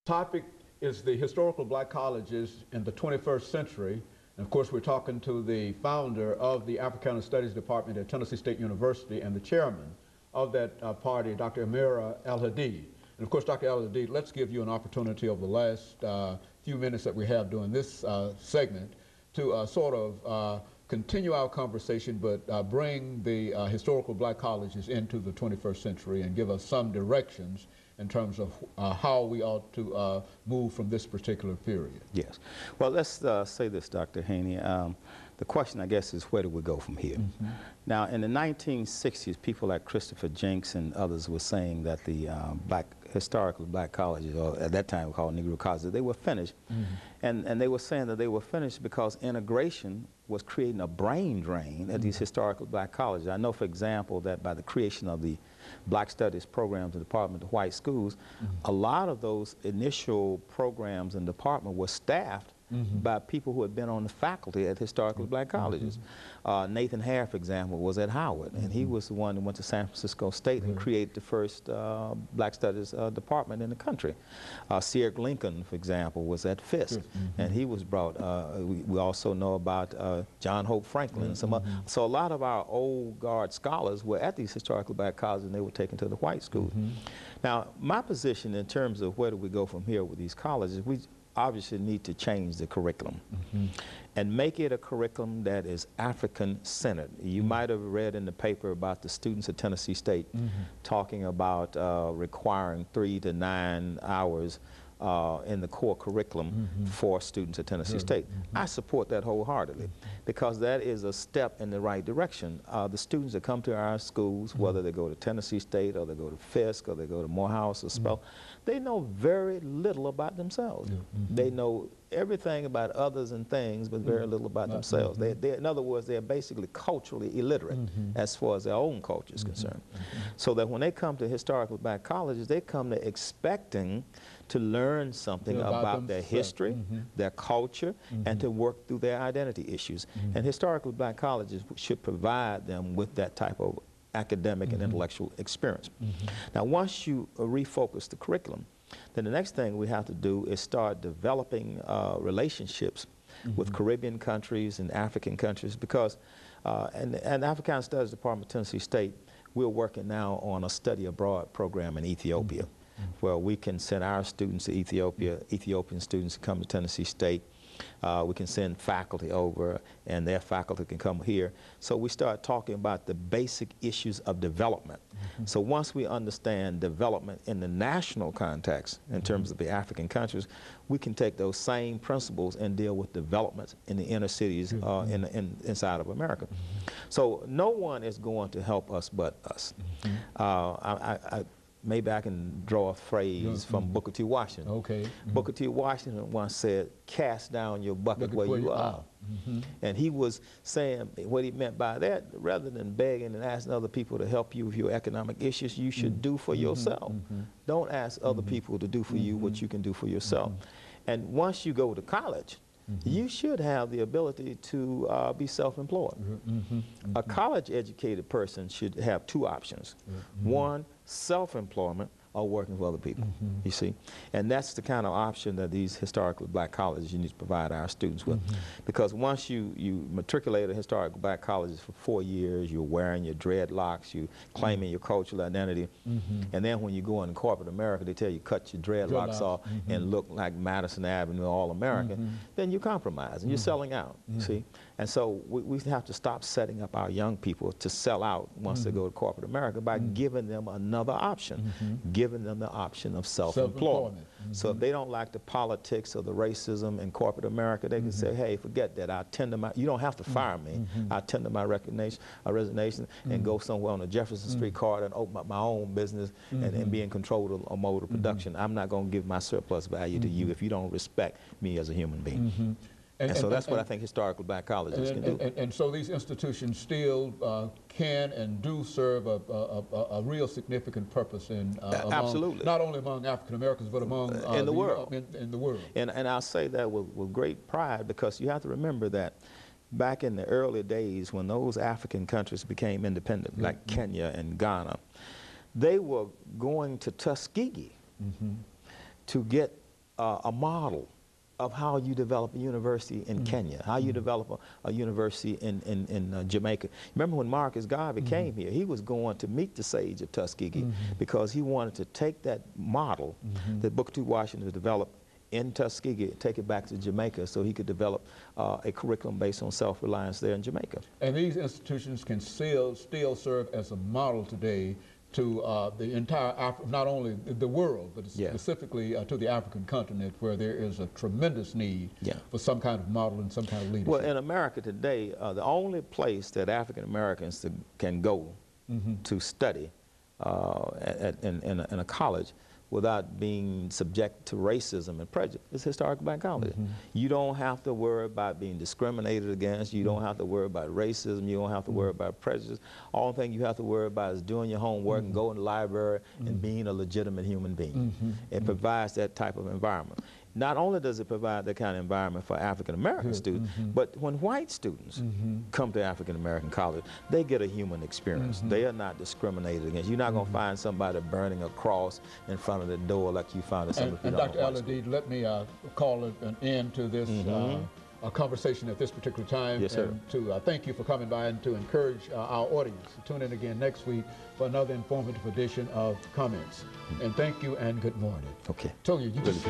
Topic is the historical black colleges in the 21st century. And of course, we're talking to the founder of the Africana Studies Department at Tennessee State University and the chairman of that party, Dr. AAl-Hadid3. And of course, Dr. AAl-Hadid3, let's give you an opportunity over the last few minutes that we have during this segment to sort of continue our conversation, but bring the historical black colleges into the 21st century and give us some directions in terms of how we ought to move from this particular period. Yes. Well, let's say this, Dr. Haney. The question, I guess, is where do we go from here? Mm-hmm. Now, in the 1960s, people like Christopher Jenks and others were saying that the historical black colleges, or at that time we called Negro colleges, they were finished. Mm-hmm. And they were saying that they were finished because integration was creating a brain drain at these historical black colleges. I know, for example, that by the creation of the Black Studies programs in the Department of White Schools, a lot of those initial programs in the department were staffed by people who had been on the faculty at historical black colleges. Nathan Hare, for example, was at Howard, and he was the one who went to San Francisco State and created the first Black Studies department in the country. Sear Lincoln, for example, was at Fisk, and he was brought. We also know about John Hope Franklin. So a lot of our old guard scholars were at these historical black colleges, and they were taken to the white schools. Now, my position in terms of where do we go from here with these colleges, we obviously need to change the curriculum and make it a curriculum that is African-centered. You might have read in the paper about the students at Tennessee State talking about requiring 3 to 9 hours in the core curriculum for students at Tennessee State. I support that wholeheartedly because that is a step in the right direction. The students that come to our schools, whether they go to Tennessee State or they go to Fisk or they go to Morehouse or Spell, they know very little about themselves. They know everything about others and things, but very little about themselves. In other words, they're basically culturally illiterate as far as their own culture is concerned. So that when they come to historical black colleges, they come there expecting to learn something about their history, their culture, and to work through their identity issues. And historical black colleges should provide them with that type of academic and intellectual experience. Now, once you refocus the curriculum, then the next thing we have to do is start developing relationships with Caribbean countries and African countries, because and the Africana Studies Department of Tennessee State, we're working now on a study abroad program in Ethiopia, where we can send our students to Ethiopia, Ethiopian students come to Tennessee State. We can send faculty over, and their faculty can come here. So we start talking about the basic issues of development. So once we understand development in the national context, in terms of the African countries, we can take those same principles and deal with developments in the inner cities inside of America. So no one is going to help us but us. Maybe I can draw a phrase from Booker T. Washington. Okay. Booker T. Washington once said, "Cast down your bucket where you are." And he was saying what he meant by that, rather than begging and asking other people to help you with your economic issues, you should do for yourself. Don't ask other people to do for you what you can do for yourself. And once you go to college, you should have the ability to be self-employed. A college-educated person should have 2 options. One, self-employment, or working for other people, you see. And that's the kind of option that these historically black colleges you need to provide our students with. Because once you matriculate at historical black colleges for 4 years, you're wearing your dreadlocks, you claiming your cultural identity, and then when you go into corporate America, they tell you cut your dreadlocks off and look like Madison Avenue All-American, then you compromise and you're selling out, you see. And so we have to stop setting up our young people to sell out once they go to corporate America by giving them another option, giving them the option of self-employment. So if they don't like the politics or the racism in corporate America, they can say, hey, forget that. I'll tender my, you don't have to fire me. I'll tender my resignation and go somewhere on a Jefferson Street corridor and open up my own business and be in control of a mode of production. I'm not going to give my surplus value to you if you don't respect me as a human being. And so that's what I think historical black colleges can do. And so these institutions still can and do serve a real significant purpose in absolutely, not only among African Americans but among in the world. In the world. And I'll say that with great pride, because you have to remember that back in the early days when those African countries became independent, like Kenya and Ghana, they were going to Tuskegee to get a model of how you develop a university in Kenya, how you develop a university in Jamaica. Remember when Marcus Garvey came here, he was going to meet the sage of Tuskegee because he wanted to take that model that Booker T. Washington developed in Tuskegee, take it back to Jamaica so he could develop a curriculum based on self-reliance there in Jamaica. And these institutions can still serve as a model today to the entire, not only the world, but specifically to the African continent, where there is a tremendous need for some kind of model and some kind of leadership. Well, in America today, the only place that African Americans can go to study in a college without being subject to racism and prejudice is historical black college. You don't have to worry about being discriminated against. You don't have to worry about racism. You don't have to worry about prejudice. All the thing you have to worry about is doing your homework and going to the library and being a legitimate human being. It provides that type of environment. Not only does it provide that kind of environment for African American students, but when white students come to African American college, they get a human experience. They are not discriminated against. You're not going to find somebody burning a cross in front of the door like you found at some of the Dr. AAl-Hadid, let me call it an end to this conversation at this particular time. Yes, sir. And to thank you for coming by and to encourage our audience to tune in again next week for another informative edition of Comments. And thank you and good morning. Okay. Tonya, you just